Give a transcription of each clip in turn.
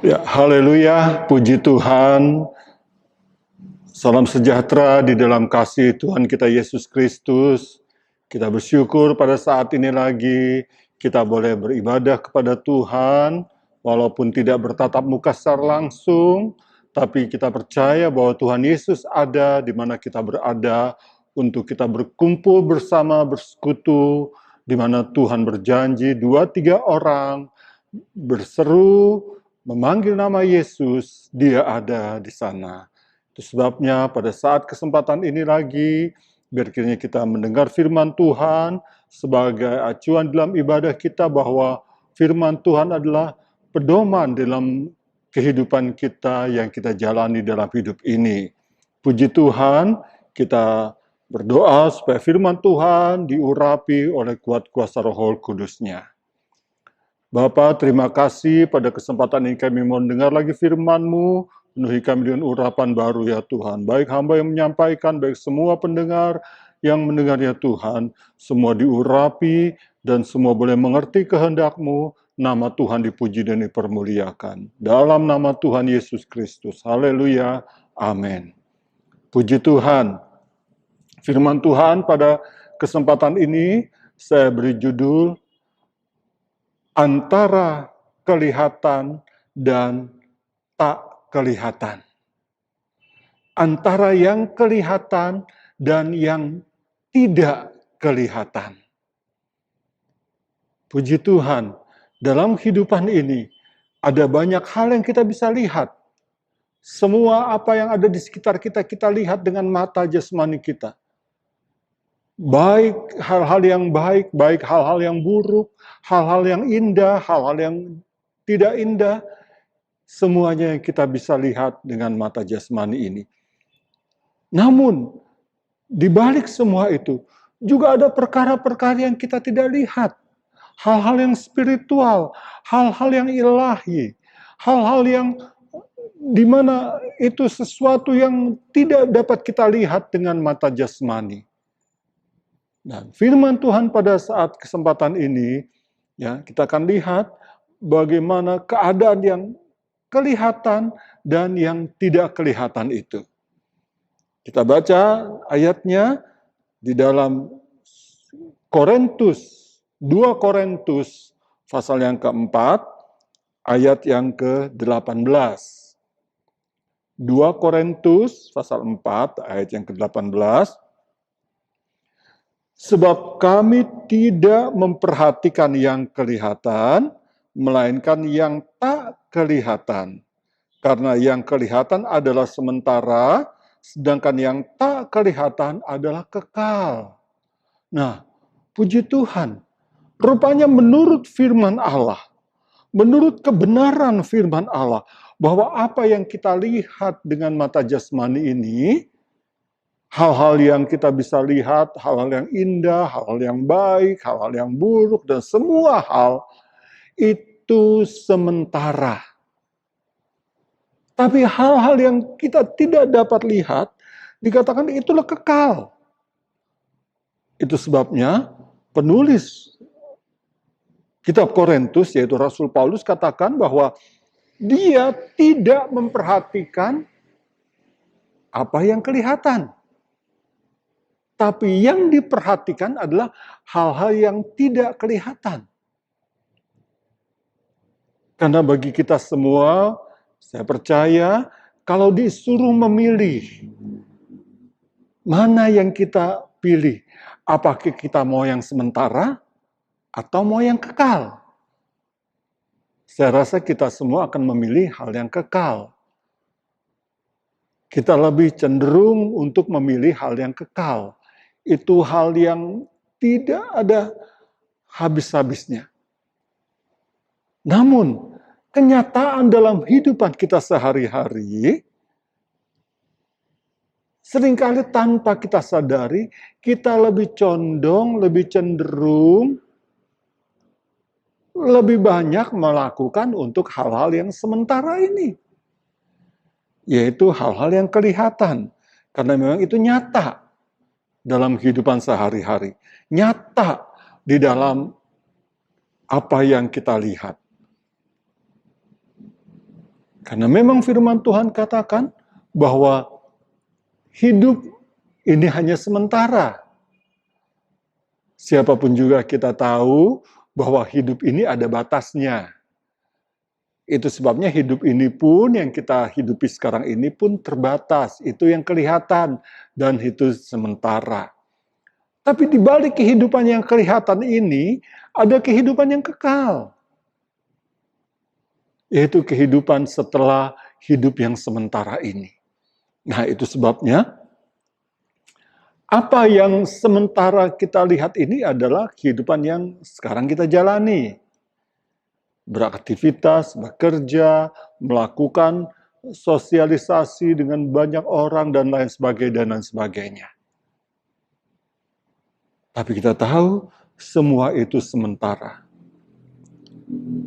Ya, haleluya, puji Tuhan. Salam sejahtera di dalam kasih Tuhan kita Yesus Kristus. Kita bersyukur pada saat ini lagi kita boleh beribadah kepada Tuhan, walaupun tidak bertatap muka secara langsung, tapi kita percaya bahwa Tuhan Yesus ada di mana kita berada untuk kita berkumpul bersama, bersekutu, di mana Tuhan berjanji 2-3 orang berseru, memanggil nama Yesus, Dia ada di sana. Itu sebabnya pada saat kesempatan ini lagi, biar kiranya kita mendengar firman Tuhan sebagai acuan dalam ibadah kita bahwa firman Tuhan adalah pedoman dalam kehidupan kita yang kita jalani dalam hidup ini. Puji Tuhan, kita berdoa supaya firman Tuhan diurapi oleh kuat kuasa Roh Kudus-Nya. Bapa, terima kasih pada kesempatan ini kami mau dengar lagi firman-Mu, penuhi kami dengan urapan baru ya Tuhan. Baik hamba yang menyampaikan, baik semua pendengar yang mendengar ya Tuhan, semua diurapi dan semua boleh mengerti kehendak-Mu, nama Tuhan dipuji dan dipermuliakan. Dalam nama Tuhan Yesus Kristus, haleluya, amin. Puji Tuhan. Firman Tuhan pada kesempatan ini saya beri judul antara kelihatan dan tak kelihatan. Antara yang kelihatan dan yang tidak kelihatan. Puji Tuhan, dalam kehidupan ini ada banyak hal yang kita bisa lihat. Semua apa yang ada di sekitar kita, kita lihat dengan mata jasmani kita. Baik hal-hal yang baik, baik hal-hal yang buruk, hal-hal yang indah, hal-hal yang tidak indah, semuanya yang kita bisa lihat dengan mata jasmani ini. Namun, di balik semua itu, juga ada perkara-perkara yang kita tidak lihat. Hal-hal yang spiritual, hal-hal yang ilahi, hal-hal yang di mana itu sesuatu yang tidak dapat kita lihat dengan mata jasmani. Nah, firman Tuhan pada saat kesempatan ini, ya, kita akan lihat bagaimana keadaan yang kelihatan dan yang tidak kelihatan itu. Kita baca ayatnya di dalam Korintus, 2 Korintus pasal yang keempat, ayat yang ke-18. 2 Korintus pasal 4, ayat yang ke-18. Sebab kami tidak memperhatikan yang kelihatan, melainkan yang tak kelihatan. Karena yang kelihatan adalah sementara, sedangkan yang tak kelihatan adalah kekal. Nah, puji Tuhan, rupanya menurut firman Allah, menurut kebenaran firman Allah, bahwa apa yang kita lihat dengan mata jasmani ini, hal-hal yang kita bisa lihat, hal-hal yang indah, hal-hal yang baik, hal-hal yang buruk, dan semua hal itu sementara. Tapi hal-hal yang kita tidak dapat lihat, dikatakan itulah kekal. Itu sebabnya penulis kitab Korintus, yaitu Rasul Paulus, katakan bahwa dia tidak memperhatikan apa yang kelihatan. Tapi yang diperhatikan adalah hal-hal yang tidak kelihatan. Karena bagi kita semua, saya percaya kalau disuruh memilih, mana yang kita pilih? Apakah kita mau yang sementara atau mau yang kekal? Saya rasa kita semua akan memilih hal yang kekal. Kita lebih cenderung untuk memilih hal yang kekal. Itu hal yang tidak ada habis-habisnya. Namun, kenyataan dalam kehidupan kita sehari-hari, seringkali tanpa kita sadari, kita lebih condong, lebih cenderung, lebih banyak melakukan untuk hal-hal yang sementara ini. Yaitu hal-hal yang kelihatan. Karena memang itu nyata dalam kehidupan sehari-hari. Nyata di dalam apa yang kita lihat. Karena memang firman Tuhan katakan bahwa hidup ini hanya sementara. Siapapun juga kita tahu bahwa hidup ini ada batasnya. Itu sebabnya hidup ini pun yang kita hidupi sekarang ini pun terbatas. Itu yang kelihatan dan itu sementara. Tapi di balik kehidupan yang kelihatan ini ada kehidupan yang kekal. Yaitu kehidupan setelah hidup yang sementara ini. Nah, itu sebabnya apa yang sementara kita lihat ini adalah kehidupan yang sekarang kita jalani. Beraktivitas, bekerja, melakukan sosialisasi dengan banyak orang dan lain sebagainya. Tapi kita tahu semua itu sementara.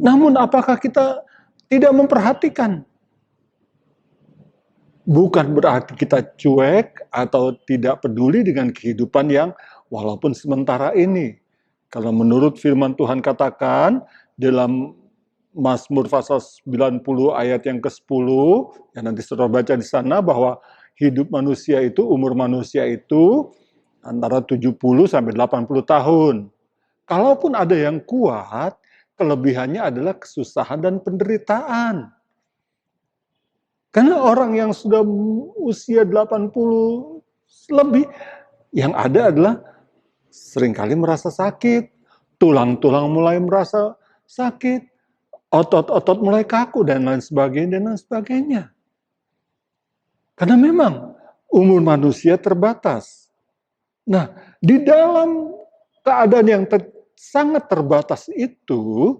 Namun apakah kita tidak memperhatikan? Bukan berarti kita cuek atau tidak peduli dengan kehidupan yang walaupun sementara ini. Kalau menurut firman Tuhan katakan dalam Mazmur pasal 90 ayat yang ke-10, yang nanti saudara baca di sana bahwa hidup manusia itu, umur manusia itu antara 70 sampai 80 tahun. Kalaupun ada yang kuat, kelebihannya adalah kesusahan dan penderitaan. Karena orang yang sudah usia 80 lebih, yang ada adalah seringkali merasa sakit, tulang-tulang mulai merasa sakit, otot-otot mulai kaku, dan lain sebagainya. Karena memang umur manusia terbatas. Nah, di dalam keadaan yang sangat terbatas itu,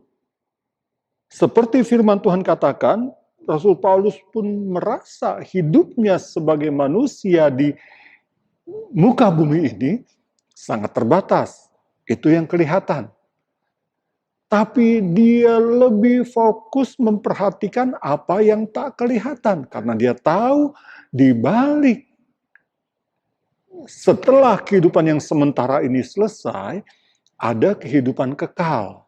seperti firman Tuhan katakan, Rasul Paulus pun merasa hidupnya sebagai manusia di muka bumi ini sangat terbatas. Itu yang kelihatan. Tapi dia lebih fokus memperhatikan apa yang tak kelihatan. Karena dia tahu di balik setelah kehidupan yang sementara ini selesai, ada kehidupan kekal.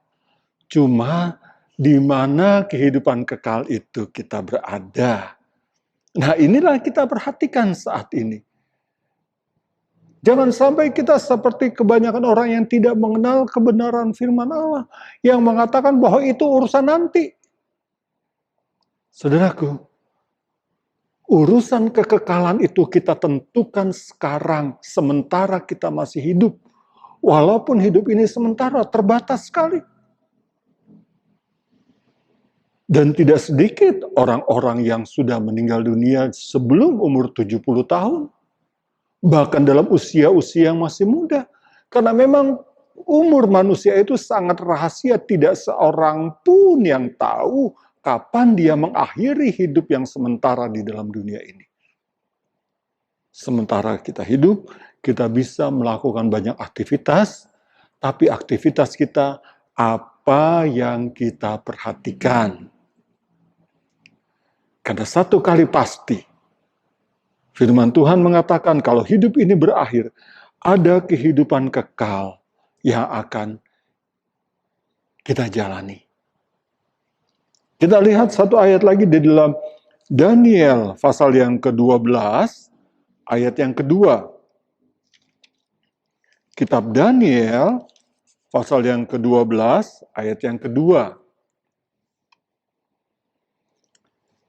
Cuma di mana kehidupan kekal itu kita berada. Nah, inilah kita perhatikan saat ini. Jangan sampai kita seperti kebanyakan orang yang tidak mengenal kebenaran firman Allah, yang mengatakan bahwa itu urusan nanti. Saudaraku, urusan kekekalan itu kita tentukan sekarang, sementara kita masih hidup. Walaupun hidup ini sementara, terbatas sekali. Dan tidak sedikit orang-orang yang sudah meninggal dunia sebelum umur 70 tahun. Bahkan dalam usia-usia yang masih muda. Karena memang umur manusia itu sangat rahasia. Tidak seorang pun yang tahu kapan dia mengakhiri hidup yang sementara di dalam dunia ini. Sementara kita hidup, kita bisa melakukan banyak aktivitas. Tapi aktivitas kita apa yang kita perhatikan. Karena satu kali pasti, firman Tuhan mengatakan kalau hidup ini berakhir, ada kehidupan kekal yang akan kita jalani. Kita lihat satu ayat lagi di dalam Daniel pasal yang ke-12, ayat yang kedua. Kitab Daniel pasal yang ke-12, ayat yang kedua.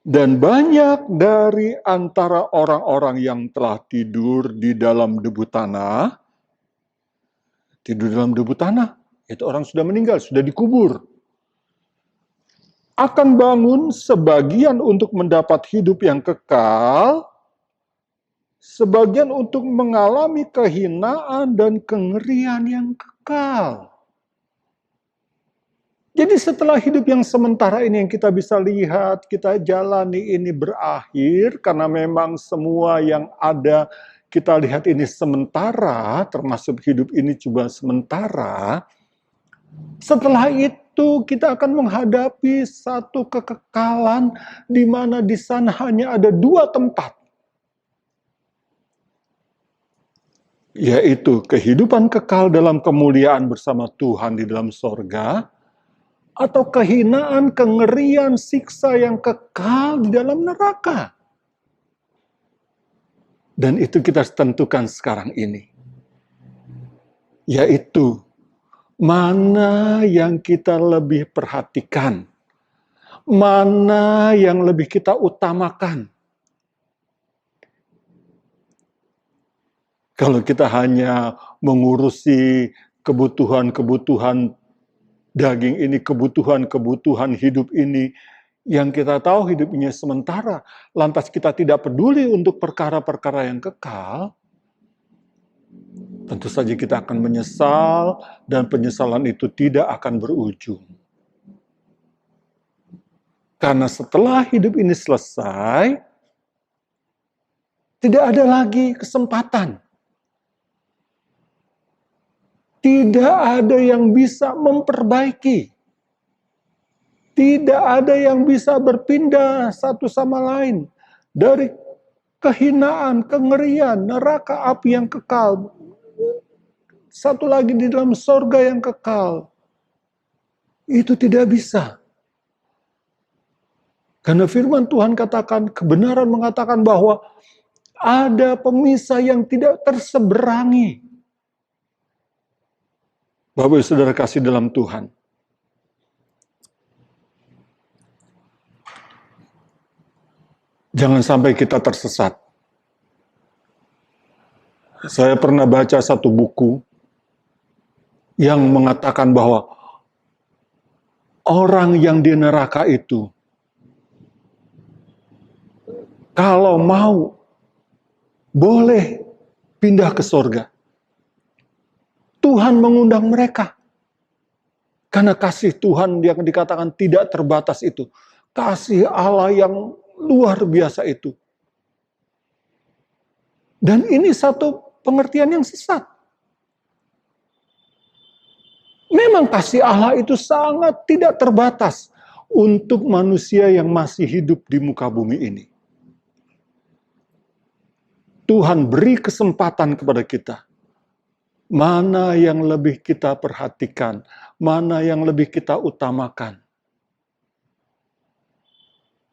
Dan banyak dari antara orang-orang yang telah tidur di dalam debu tanah, itu orang sudah meninggal, sudah dikubur, akan bangun sebagian untuk mendapat hidup yang kekal, sebagian untuk mengalami kehinaan dan kengerian yang kekal. Jadi setelah hidup yang sementara ini yang kita bisa lihat, kita jalani ini berakhir, karena memang semua yang ada kita lihat ini sementara, termasuk hidup ini juga sementara. Setelah itu kita akan menghadapi satu kekekalan di mana di sana hanya ada dua tempat. Yaitu kehidupan kekal dalam kemuliaan bersama Tuhan di dalam sorga, atau kehinaan, kengerian, siksa yang kekal di dalam neraka. Dan itu kita tentukan sekarang ini. Yaitu, mana yang kita lebih perhatikan? Mana yang lebih kita utamakan? Kalau kita hanya mengurusi kebutuhan-kebutuhan daging ini, kebutuhan-kebutuhan hidup ini, yang kita tahu hidup ini sementara, lantas kita tidak peduli untuk perkara-perkara yang kekal, tentu saja kita akan menyesal, dan penyesalan itu tidak akan berujung. Karena setelah hidup ini selesai, tidak ada lagi kesempatan. Tidak ada yang bisa memperbaiki. Tidak ada yang bisa berpindah satu sama lain. Dari kehinaan, kengerian, neraka api yang kekal. Satu lagi di dalam sorga yang kekal. Itu tidak bisa. Karena firman Tuhan katakan, kebenaran mengatakan bahwa ada pemisah yang tidak terseberangi. Bapak Ibu Saudara kasih dalam Tuhan. Jangan sampai kita tersesat. Saya pernah baca satu buku yang mengatakan bahwa orang yang di neraka itu, kalau mau, boleh pindah ke surga. Tuhan mengundang mereka. Karena kasih Tuhan yang dikatakan tidak terbatas itu. Kasih Allah yang luar biasa itu. Dan ini satu pengertian yang sesat. Memang kasih Allah itu sangat tidak terbatas untuk manusia yang masih hidup di muka bumi ini. Tuhan beri kesempatan kepada kita. Mana yang lebih kita perhatikan, mana yang lebih kita utamakan.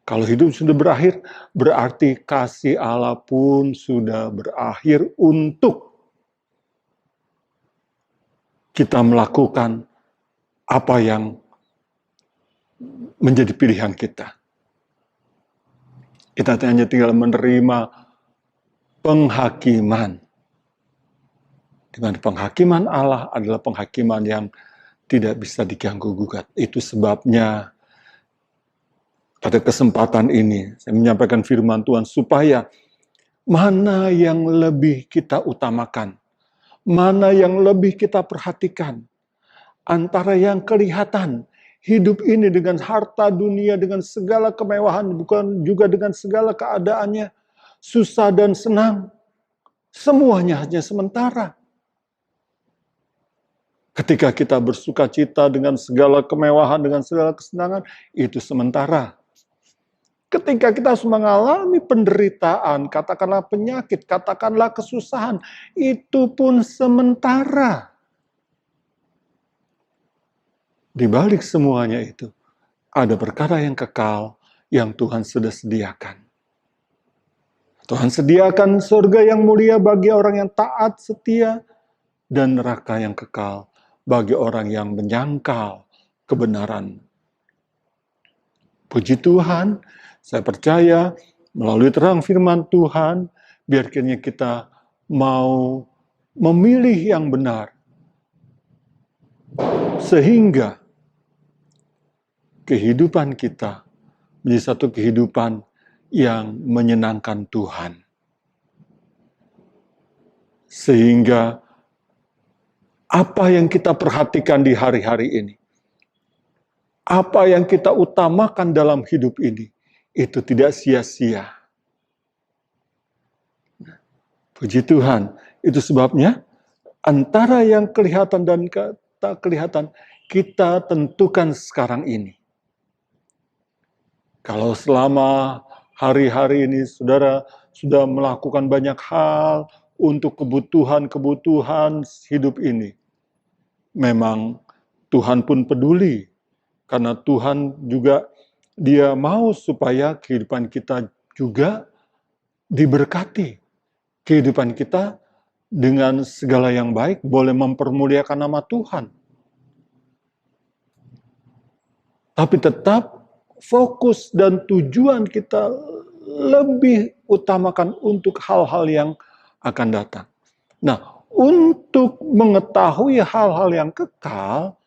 Kalau hidup sudah berakhir, berarti kasih Allah pun sudah berakhir untuk kita melakukan apa yang menjadi pilihan kita. Kita hanya tinggal menerima penghakiman. Dengan penghakiman Allah adalah penghakiman yang tidak bisa diganggu-gugat. Itu sebabnya pada kesempatan ini saya menyampaikan firman Tuhan supaya mana yang lebih kita utamakan, mana yang lebih kita perhatikan, antara yang kelihatan hidup ini dengan harta dunia, dengan segala kemewahan, bukan juga dengan segala keadaannya, susah dan senang, semuanya hanya sementara. Ketika kita bersuka cita dengan segala kemewahan, dengan segala kesenangan, itu sementara. Ketika kita harus mengalami penderitaan, katakanlah penyakit, katakanlah kesusahan, itu pun sementara. Di balik semuanya itu, ada perkara yang kekal yang Tuhan sudah sediakan. Tuhan sediakan surga yang mulia bagi orang yang taat, setia, dan neraka yang kekal bagi orang yang menyangkal kebenaran. Puji Tuhan, saya percaya melalui terang firman Tuhan, biar kiranya kita mau memilih yang benar. Sehingga kehidupan kita menjadi satu kehidupan yang menyenangkan Tuhan. Sehingga apa yang kita perhatikan di hari-hari ini, apa yang kita utamakan dalam hidup ini, itu tidak sia-sia. Puji Tuhan, itu sebabnya antara yang kelihatan dan tak kelihatan, kita tentukan sekarang ini. Kalau selama hari-hari ini saudara sudah melakukan banyak hal untuk kebutuhan-kebutuhan hidup ini, memang Tuhan pun peduli Karena Tuhan juga Dia mau supaya kehidupan kita juga diberkati. Kehidupan kita dengan segala yang baik boleh mempermuliakan nama Tuhan. Tapi tetap fokus dan tujuan kita lebih utamakan untuk hal-hal yang akan datang. Nah, untuk mengetahui hal-hal yang kekal,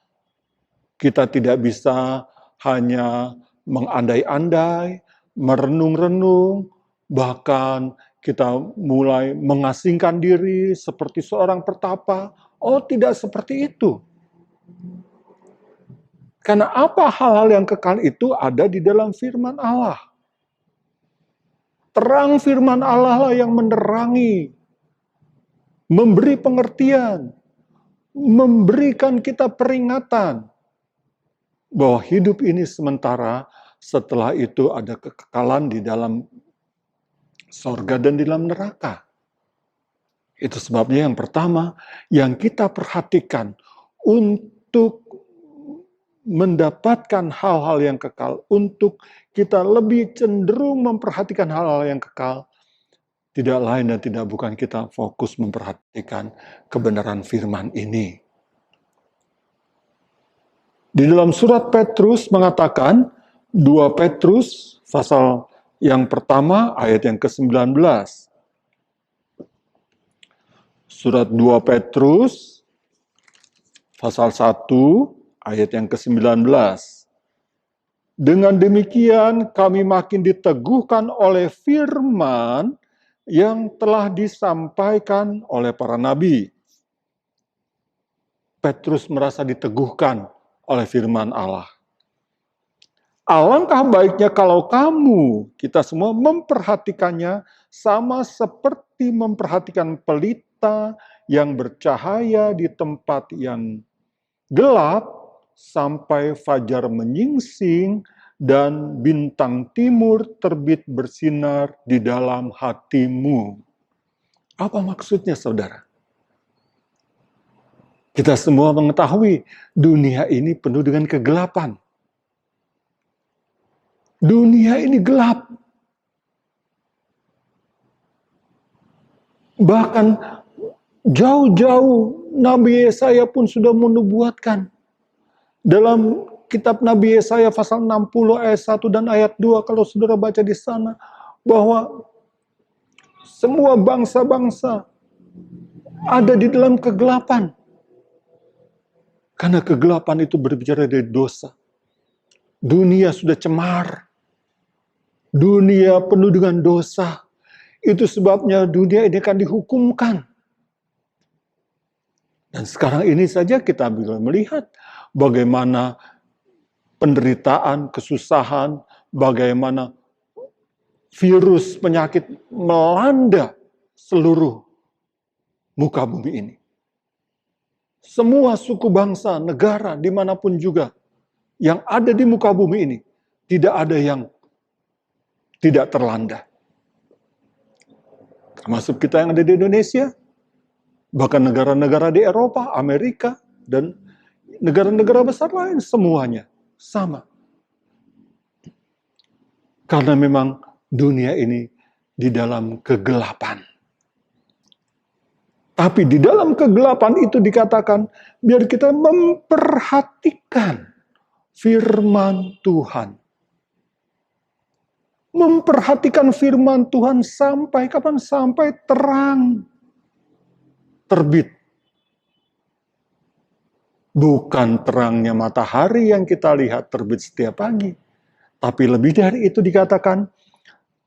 kita tidak bisa hanya mengandai-andai, merenung-renung, bahkan kita mulai mengasingkan diri seperti seorang pertapa. Oh, tidak seperti itu. Karena apa hal-hal yang kekal itu ada di dalam firman Allah. Terang firman Allah lah yang menerangi, memberi pengertian, memberikan kita peringatan bahwa hidup ini sementara, setelah itu ada kekekalan di dalam sorga dan di dalam neraka. Itu sebabnya yang pertama yang kita perhatikan untuk mendapatkan hal-hal yang kekal, untuk kita lebih cenderung memperhatikan hal-hal yang kekal, tidak lain dan tidak bukan kita fokus memperhatikan kebenaran firman ini. Di dalam surat Petrus mengatakan, 2 Petrus pasal yang pertama ayat yang ke-19. Surat 2 Petrus pasal 1 ayat yang ke-19. Dengan demikian kami makin diteguhkan oleh firman yang telah disampaikan oleh para nabi. Petrus merasa diteguhkan oleh firman Allah. Alangkah baiknya kalau kita semua memperhatikannya sama seperti memperhatikan pelita yang bercahaya di tempat yang gelap, sampai fajar menyingsing dan bintang timur terbit bersinar di dalam hatimu. Apa maksudnya, saudara? Kita semua mengetahui dunia ini penuh dengan kegelapan. Dunia ini gelap. Bahkan jauh-jauh Nabi Yesaya pun sudah menubuatkan. Dalam kitab Nabi Yesaya pasal 60 ayat 1 dan ayat 2, kalau saudara baca di sana, bahwa semua bangsa-bangsa ada di dalam kegelapan. Karena kegelapan itu berbicara dari dosa. Dunia sudah cemar. Dunia penuh dengan dosa. Itu sebabnya dunia ini akan dihukumkan. Dan sekarang ini saja kita bisa melihat bagaimana penderitaan, kesusahan, bagaimana virus penyakit melanda seluruh muka bumi ini. Semua suku bangsa, negara, dimanapun juga yang ada di muka bumi ini, tidak ada yang tidak terlanda. Termasuk kita yang ada di Indonesia, bahkan negara-negara di Eropa, Amerika, dan negara-negara besar lain, semuanya sama. Karena memang dunia ini di dalam kegelapan. Tapi di dalam kegelapan itu dikatakan, biar kita memperhatikan firman Tuhan. Memperhatikan firman Tuhan sampai kapan? Sampai terang terbit. Bukan terangnya matahari yang kita lihat terbit setiap pagi. Tapi lebih dari itu dikatakan,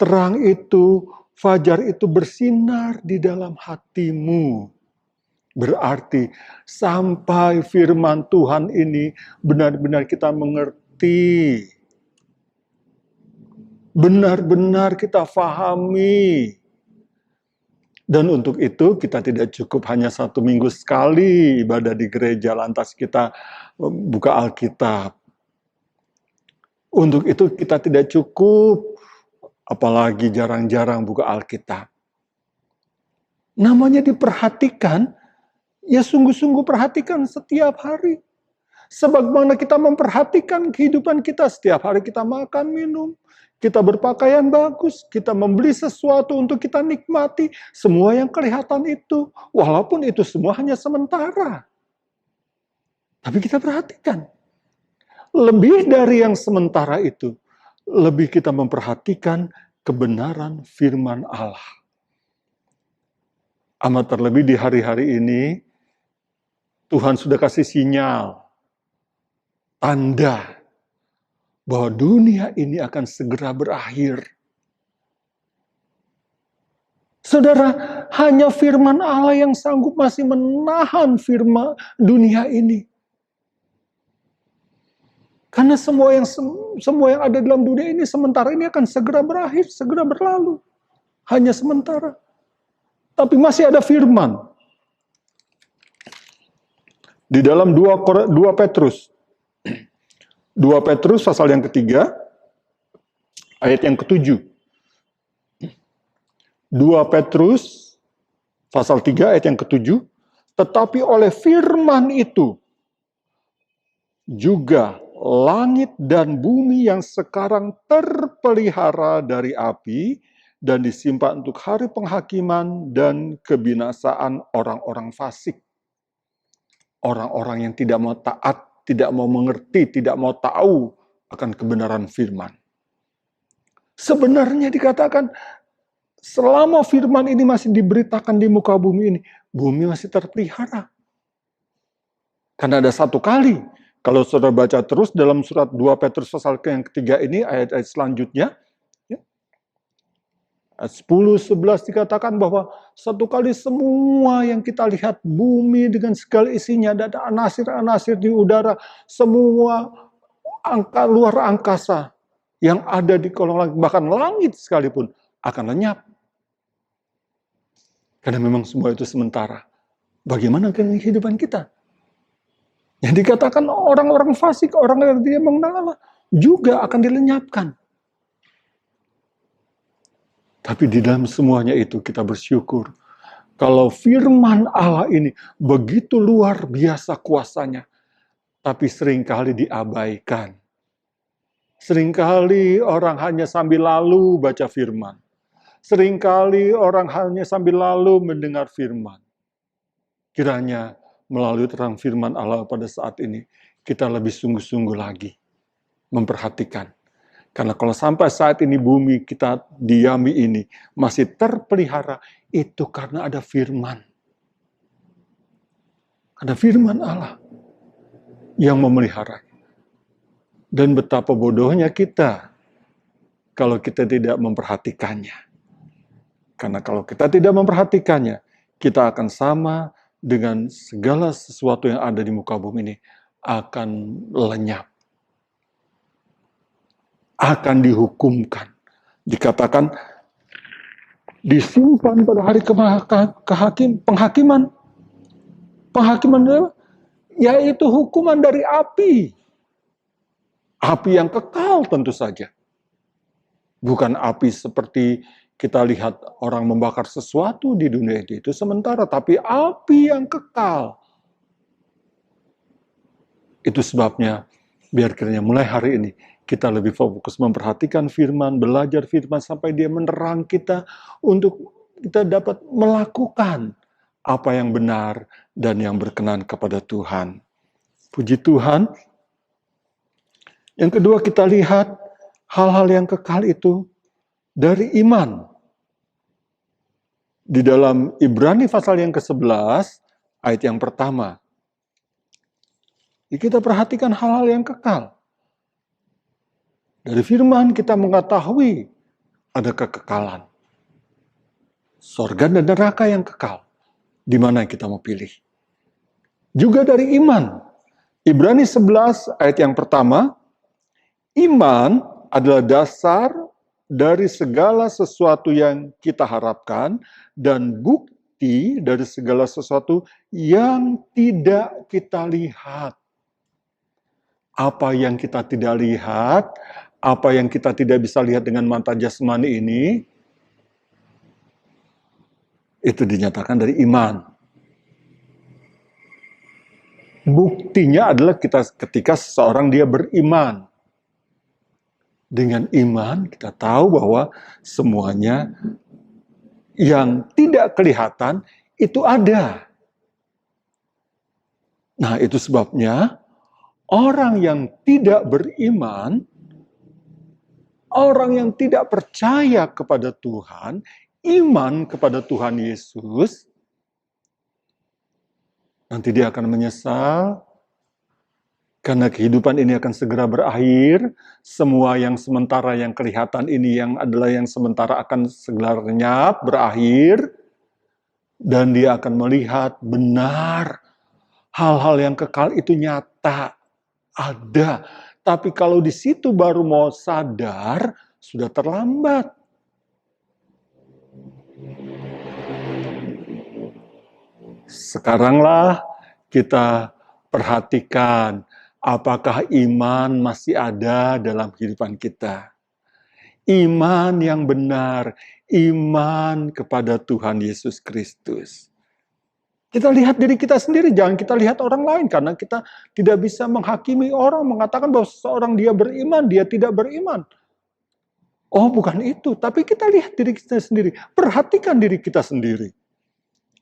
terang itu, fajar itu bersinar di dalam hatimu. Berarti sampai firman Tuhan ini benar-benar kita mengerti. Benar-benar kita fahami. Dan untuk itu kita tidak cukup hanya 1 minggu sekali ibadah di gereja, lantas kita buka Alkitab. Untuk itu kita tidak cukup, apalagi jarang-jarang buka Alkitab. Namanya diperhatikan, ya sungguh-sungguh perhatikan setiap hari. Sebagaimana kita memperhatikan kehidupan kita, setiap hari kita makan, minum, kita berpakaian bagus, kita membeli sesuatu untuk kita nikmati, semua yang kelihatan itu, walaupun itu semua hanya sementara. Tapi kita perhatikan, lebih dari yang sementara itu, lebih kita memperhatikan kebenaran firman Allah. Amat terlebih di hari-hari ini, Tuhan sudah kasih sinyal, tanda bahwa dunia ini akan segera berakhir. Saudara, hanya firman Allah yang sanggup masih menahan firman dunia ini. Karena semua yang ada dalam dunia ini sementara ini akan segera berakhir, segera berlalu. Hanya sementara. Tapi masih ada firman. Di dalam 2 Petrus. 2 Petrus pasal yang ketiga, ayat yang ke-7. 2 Petrus pasal 3 ayat yang ke-7. Tetapi oleh firman itu, juga langit dan bumi yang sekarang terpelihara dari api, dan disimpan untuk hari penghakiman dan kebinasaan orang-orang fasik. Orang-orang yang tidak mau taat, tidak mau mengerti, tidak mau tahu akan kebenaran firman. Sebenarnya dikatakan, selama firman ini masih diberitakan di muka bumi ini, bumi masih terpelihara. Karena ada satu kali, kalau saudara baca terus dalam surat 2 Petrus pasal yang ketiga ini, ayat-ayat selanjutnya, ayat 10, 11 dikatakan bahwa satu kali semua yang kita lihat, bumi dengan segala isinya, ada anasir-anasir di udara, semua luar angkasa yang ada di kolong langit, bahkan langit sekalipun, akan lenyap. Karena memang semua itu sementara. Bagaimana kehidupan kita? Yang dikatakan orang-orang fasik, orang yang tidak mengenal Allah, juga akan dilenyapkan. Tapi di dalam semuanya itu kita bersyukur. Kalau firman Allah ini begitu luar biasa kuasanya, tapi seringkali diabaikan. Seringkali orang hanya sambil lalu baca firman. Seringkali orang hanya sambil lalu mendengar firman. Kiranya melalui terang firman Allah pada saat ini, kita lebih sungguh-sungguh lagi memperhatikan. Karena kalau sampai saat ini bumi kita diami ini masih terpelihara, itu karena ada firman. Ada firman Allah yang memelihara. Dan betapa bodohnya kita kalau kita tidak memperhatikannya. Karena kalau kita tidak memperhatikannya, kita akan sama dengan segala sesuatu yang ada di muka bumi ini akan lenyap. Akan dihukumkan. Dikatakan disimpan pada hari penghakiman. Penghakiman yaitu hukuman dari api. Api yang kekal tentu saja. Bukan api seperti kita lihat orang membakar sesuatu di dunia itu sementara, tapi api yang kekal. Itu sebabnya biar kiranya mulai hari ini kita lebih fokus memperhatikan firman, belajar firman sampai dia menerang kita untuk kita dapat melakukan apa yang benar dan yang berkenan kepada Tuhan. Puji Tuhan. Yang kedua kita lihat hal-hal yang kekal itu dari iman. Di dalam Ibrani pasal yang ke-11, ayat yang pertama. Kita perhatikan hal-hal yang kekal. Dari firman kita mengetahui ada kekekalan. Sorga dan neraka yang kekal. Di mana kita mau pilih. Juga dari iman. Ibrani 11 ayat yang pertama. Iman adalah dasar dari segala sesuatu yang kita harapkan dan bukti dari segala sesuatu yang tidak kita lihat. Apa yang kita tidak lihat, apa yang kita tidak bisa lihat dengan mata jasmani ini, itu dinyatakan dari iman. Buktinya adalah ketika seseorang dia beriman. Dengan iman kita tahu bahwa semuanya yang tidak kelihatan itu ada. Nah, itu sebabnya orang yang tidak beriman, orang yang tidak percaya kepada Tuhan, iman kepada Tuhan Yesus, nanti dia akan menyesal karena kehidupan ini akan segera berakhir. Semua yang sementara yang kelihatan ini yang adalah yang sementara akan segera lenyap, berakhir. Dan dia akan melihat benar hal-hal yang kekal itu nyata, ada. Tapi kalau di situ baru mau sadar, sudah terlambat. Sekaranglah kita perhatikan apakah iman masih ada dalam kehidupan kita. Iman yang benar, iman kepada Tuhan Yesus Kristus. Kita lihat diri kita sendiri, jangan kita lihat orang lain, karena kita tidak bisa menghakimi orang, mengatakan bahwa seseorang dia beriman, dia tidak beriman. Oh, bukan itu, tapi kita lihat diri kita sendiri, perhatikan diri kita sendiri.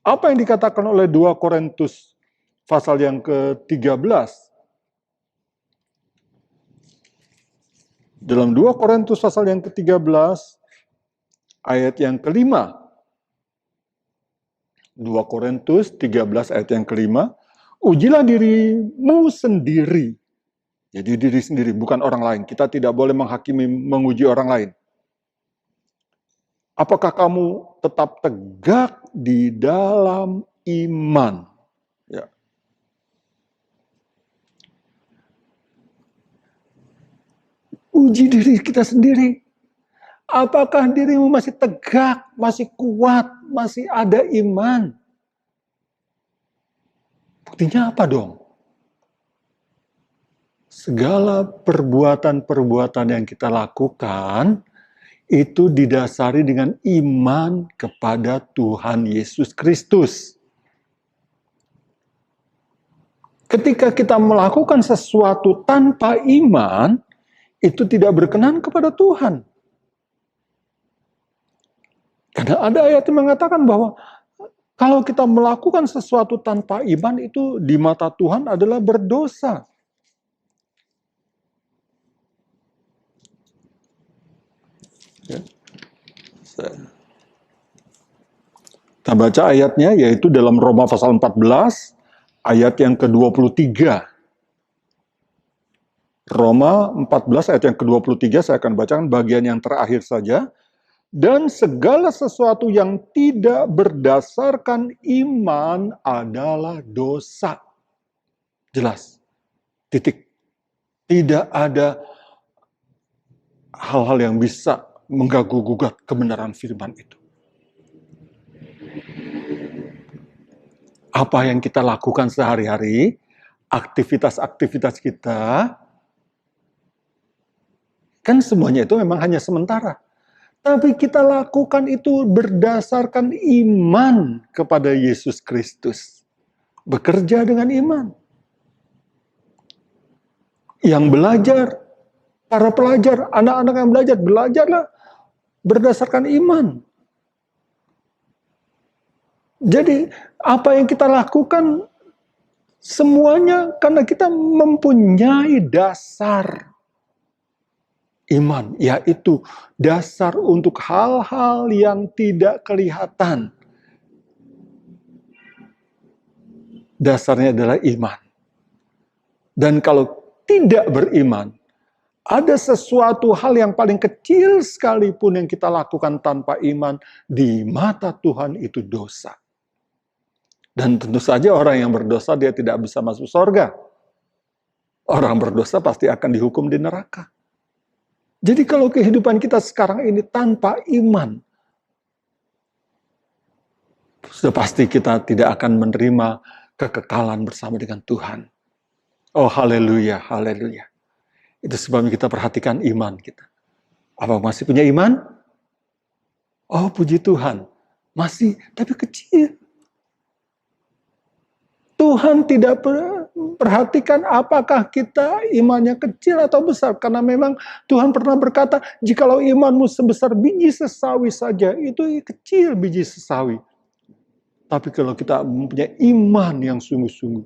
Apa yang dikatakan oleh 2 Korintus pasal yang ke-13? Dalam 2 Korintus pasal yang ke-13, ayat yang ke-5. 2 Korintus 13 ayat yang ke-5. Ujilah dirimu sendiri. Jadi diri sendiri, bukan orang lain. Kita tidak boleh menghakimi, menguji orang lain. Apakah kamu tetap tegak di dalam iman? Ya. Uji diri kita sendiri. Apakah dirimu masih tegak, masih kuat, masih ada iman? Buktinya apa dong? Segala perbuatan-perbuatan yang kita lakukan itu didasari dengan iman kepada Tuhan Yesus Kristus. Ketika kita melakukan sesuatu tanpa iman, itu tidak berkenan kepada Tuhan. Karena ada ayat yang mengatakan bahwa kalau kita melakukan sesuatu tanpa iman, itu di mata Tuhan adalah berdosa. Ya. Kita baca ayatnya, yaitu dalam Roma pasal 14, ayat yang ke-23. Roma 14 ayat yang ke-23, saya akan bacakan bagian yang terakhir saja. Dan segala sesuatu yang tidak berdasarkan iman adalah dosa. Jelas. Titik. Tidak ada hal-hal yang bisa mengganggu-gugat kebenaran firman itu. Apa yang kita lakukan sehari-hari, aktivitas-aktivitas kita, kan semuanya itu memang hanya sementara. Tapi kita lakukan itu berdasarkan iman kepada Yesus Kristus. Bekerja dengan iman. Yang belajar, para pelajar, anak-anak yang belajar, belajarlah berdasarkan iman. Jadi apa yang kita lakukan semuanya karena kita mempunyai dasar iman, yaitu dasar untuk hal-hal yang tidak kelihatan. Dasarnya adalah iman. Dan kalau tidak beriman, ada sesuatu hal yang paling kecil sekalipun yang kita lakukan tanpa iman, di mata Tuhan itu dosa. Dan tentu saja orang yang berdosa dia tidak bisa masuk surga. Orang berdosa pasti akan dihukum di neraka. Jadi kalau kehidupan kita sekarang ini tanpa iman, sudah pasti kita tidak akan menerima kekekalan bersama dengan Tuhan. Oh haleluya, haleluya. Itu sebabnya kita perhatikan iman kita. Apa masih punya iman? Oh puji Tuhan, masih, tapi kecil. Tuhan tidak perhatikan apakah kita imannya kecil atau besar. Karena memang Tuhan pernah berkata, jikalau imanmu sebesar biji sesawi saja, itu kecil biji sesawi. Tapi kalau kita mempunyai iman yang sungguh-sungguh,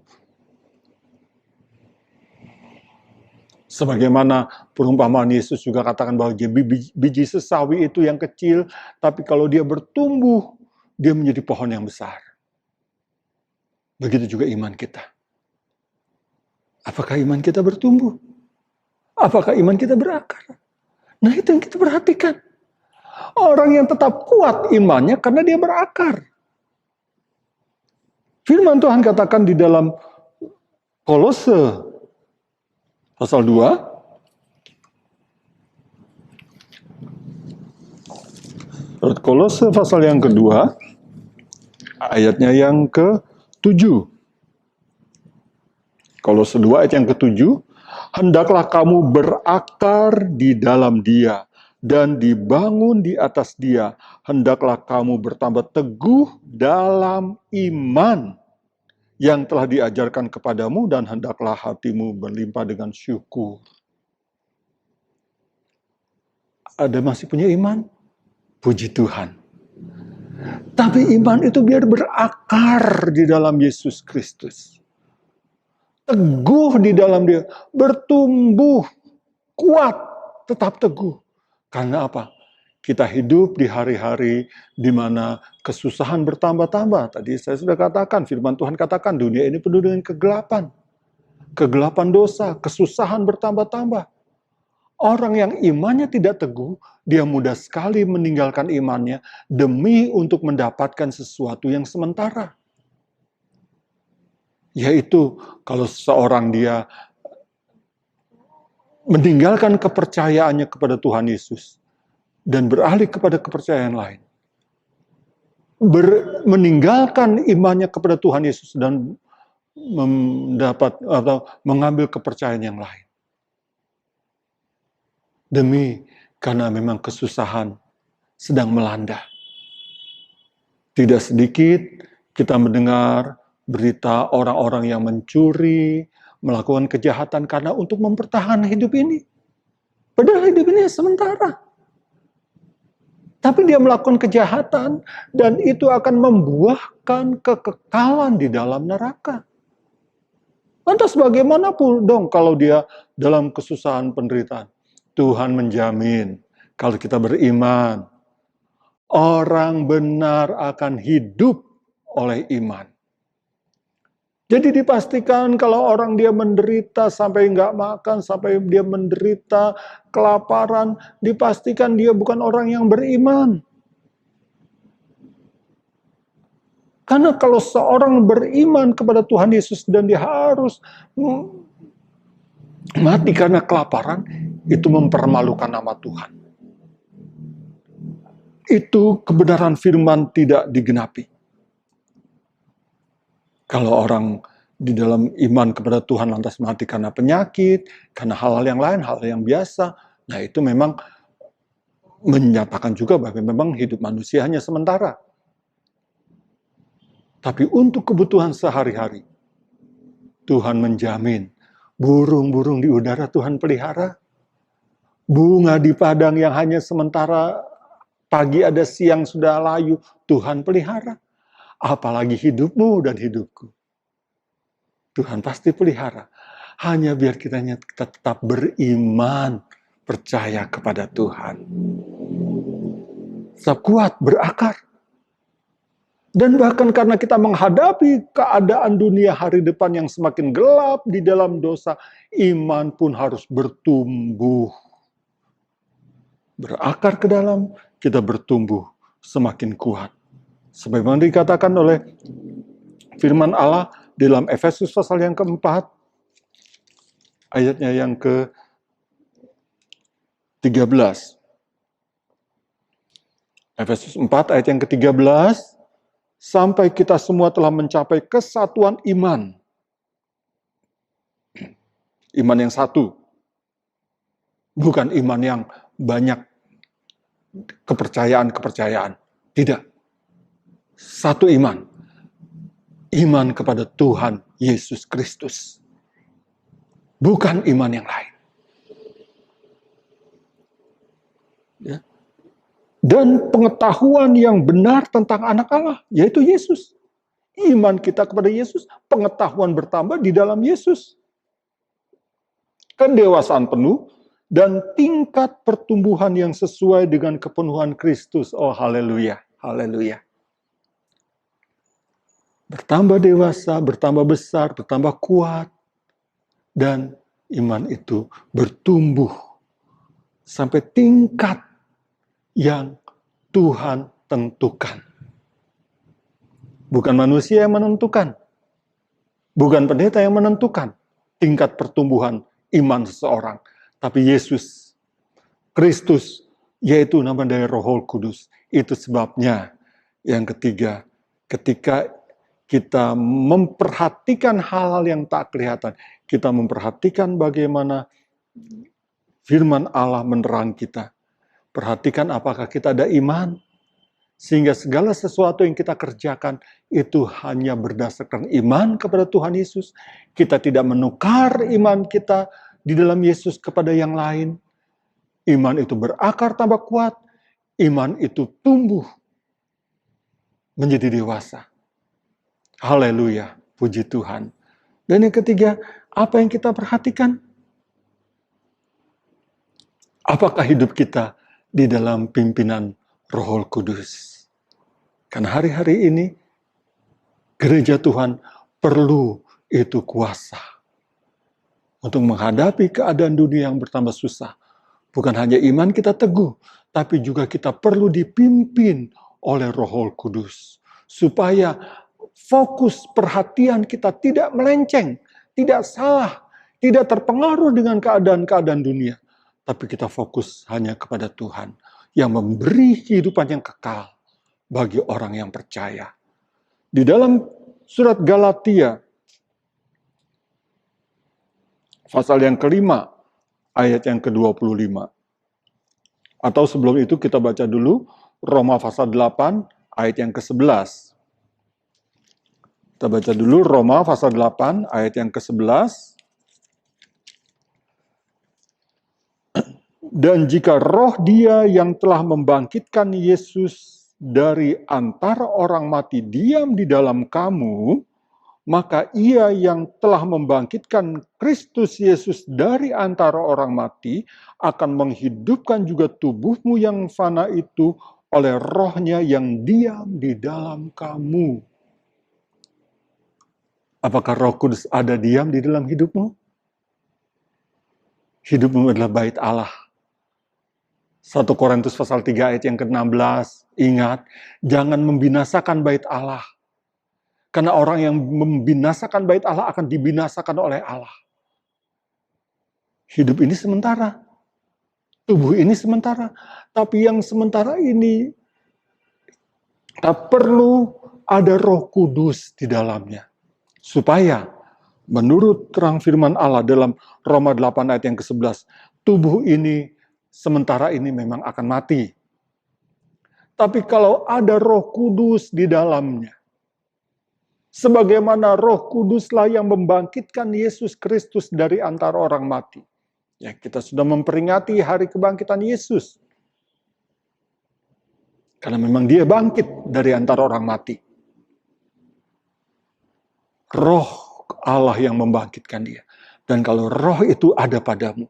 sebagaimana perumpamaan Yesus juga katakan bahwa biji sesawi itu yang kecil, tapi kalau dia bertumbuh, dia menjadi pohon yang besar. Begitu juga iman kita. Apakah iman kita bertumbuh? Apakah iman kita berakar? Nah, itu yang kita perhatikan. Orang yang tetap kuat imannya karena dia berakar. Firman Tuhan katakan di dalam Kolose pasal 2. Kolose pasal yang kedua, ayatnya yang ke-7. Kolose 2 ayat yang ke-7, hendaklah kamu berakar di dalam Dia dan dibangun di atas Dia. Hendaklah kamu bertambah teguh dalam iman yang telah diajarkan kepadamu dan hendaklah hatimu berlimpah dengan syukur. Ada masih punya iman? Puji Tuhan. Tapi iman itu biar berakar di dalam Yesus Kristus. Teguh di dalam Dia, bertumbuh, kuat, tetap teguh. Karena apa? Kita hidup di hari-hari di mana kesusahan bertambah-tambah. Tadi saya sudah katakan, firman Tuhan katakan, dunia ini penuh dengan kegelapan. Kegelapan dosa, kesusahan bertambah-tambah. Orang yang imannya tidak teguh, dia mudah sekali meninggalkan imannya demi untuk mendapatkan sesuatu yang sementara. Yaitu kalau seseorang dia meninggalkan kepercayaannya kepada Tuhan Yesus dan beralih kepada kepercayaan lain. Meninggalkan imannya kepada Tuhan Yesus dan mendapat atau mengambil kepercayaan yang lain. Karena memang kesusahan sedang melanda. Tidak sedikit kita mendengar berita orang-orang yang mencuri, melakukan kejahatan karena untuk mempertahankan hidup ini. Padahal hidup ini sementara. Tapi dia melakukan kejahatan dan itu akan membuahkan kekekalan di dalam neraka. Lantas bagaimanapun dong kalau dia dalam kesusahan penderitaan? Tuhan menjamin kalau kita beriman, orang benar akan hidup oleh iman. Jadi dipastikan kalau orang dia menderita sampai nggak makan, sampai dia menderita kelaparan, dipastikan dia bukan orang yang beriman. Karena kalau seorang beriman kepada Tuhan Yesus dan dia harus mati karena kelaparan, itu mempermalukan nama Tuhan. Itu kebenaran firman tidak digenapi. Kalau orang di dalam iman kepada Tuhan lantas mati karena penyakit, karena hal-hal yang lain, hal yang biasa, nah itu memang menyatakan juga bahwa memang hidup manusia hanya sementara. Tapi untuk kebutuhan sehari-hari, Tuhan menjamin burung-burung di udara Tuhan pelihara, bunga di padang yang hanya sementara, pagi ada siang sudah layu, Tuhan pelihara. Apalagi hidupmu dan hidupku. Tuhan pasti pelihara. Hanya biar kita tetap beriman, percaya kepada Tuhan. Tetap kuat, berakar. Dan bahkan karena kita menghadapi keadaan dunia hari depan yang semakin gelap di dalam dosa, iman pun harus bertumbuh. Berakar ke dalam, kita bertumbuh semakin kuat. Sebagaimana dikatakan oleh firman Allah dalam Efesus pasal yang keempat, ayatnya yang ke-13. Efesus 4 ayat yang ke-13, sampai kita semua telah mencapai kesatuan iman. Iman yang satu. Bukan iman yang banyak kepercayaan-kepercayaan. Tidak. Satu iman. iman kepada Tuhan Yesus Kristus. Bukan iman yang lain. Ya. Dan pengetahuan yang benar tentang anak Allah, yaitu Yesus. Iman kita kepada Yesus, pengetahuan bertambah di dalam Yesus. Kedewasaan penuh, dan tingkat pertumbuhan yang sesuai dengan kepenuhan Kristus. Oh, haleluya, haleluya. Bertambah dewasa, bertambah besar, bertambah kuat, dan iman itu bertumbuh sampai tingkat yang Tuhan tentukan. Bukan manusia yang menentukan. Bukan pendeta yang menentukan tingkat pertumbuhan iman seseorang. Tapi Yesus, Kristus, yaitu nama dari Roh Kudus. Itu sebabnya yang ketiga, ketika kita memperhatikan hal-hal yang tak kelihatan, kita memperhatikan bagaimana firman Allah menerang kita. Perhatikan apakah kita ada iman, sehingga segala sesuatu yang kita kerjakan itu hanya berdasarkan iman kepada Tuhan Yesus. Kita tidak menukar iman kita di dalam Yesus kepada yang lain. Iman itu berakar tambah kuat, iman itu tumbuh menjadi dewasa. Haleluya, puji Tuhan. Dan yang ketiga, apa yang kita perhatikan? Apakah hidup kita di dalam pimpinan Roh Kudus? Karena hari-hari ini gereja Tuhan perlu itu kuasa untuk menghadapi keadaan dunia yang bertambah susah. Bukan hanya iman kita teguh, tapi juga kita perlu dipimpin oleh Roh Kudus supaya fokus perhatian kita tidak melenceng, tidak salah, tidak terpengaruh dengan keadaan-keadaan dunia. Tapi kita fokus hanya kepada Tuhan yang memberi kehidupan yang kekal bagi orang yang percaya. Di dalam surat Galatia, pasal yang kelima, ayat yang ke-25. Atau sebelum itu kita baca dulu Roma pasal 8, ayat yang ke-11. Kita baca dulu Roma pasal 8, ayat yang ke-11. Dan jika roh Dia yang telah membangkitkan Yesus dari antara orang mati diam di dalam kamu, maka Ia yang telah membangkitkan Kristus Yesus dari antara orang mati akan menghidupkan juga tubuhmu yang fana itu oleh roh-Nya yang diam di dalam kamu. Apakah Roh Kudus ada diam di dalam hidupmu? Hidupmu adalah bait Allah. 1 Korintus pasal 3 ayat yang ke-16, ingat, jangan membinasakan bait Allah. Karena orang yang membinasakan bait Allah akan dibinasakan oleh Allah. Hidup ini sementara. Tubuh ini sementara. Tapi yang sementara ini, kita perlu ada Roh Kudus di dalamnya. Supaya, menurut terang firman Allah dalam Roma 8 ayat yang ke-11, tubuh ini sementara ini memang akan mati. Tapi kalau ada Roh Kudus di dalamnya, sebagaimana Roh Kuduslah yang membangkitkan Yesus Kristus dari antara orang mati. Ya, kita sudah memperingati hari kebangkitan Yesus. Karena memang Dia bangkit dari antara orang mati. Roh Allah yang membangkitkan Dia. Dan kalau roh itu ada padamu,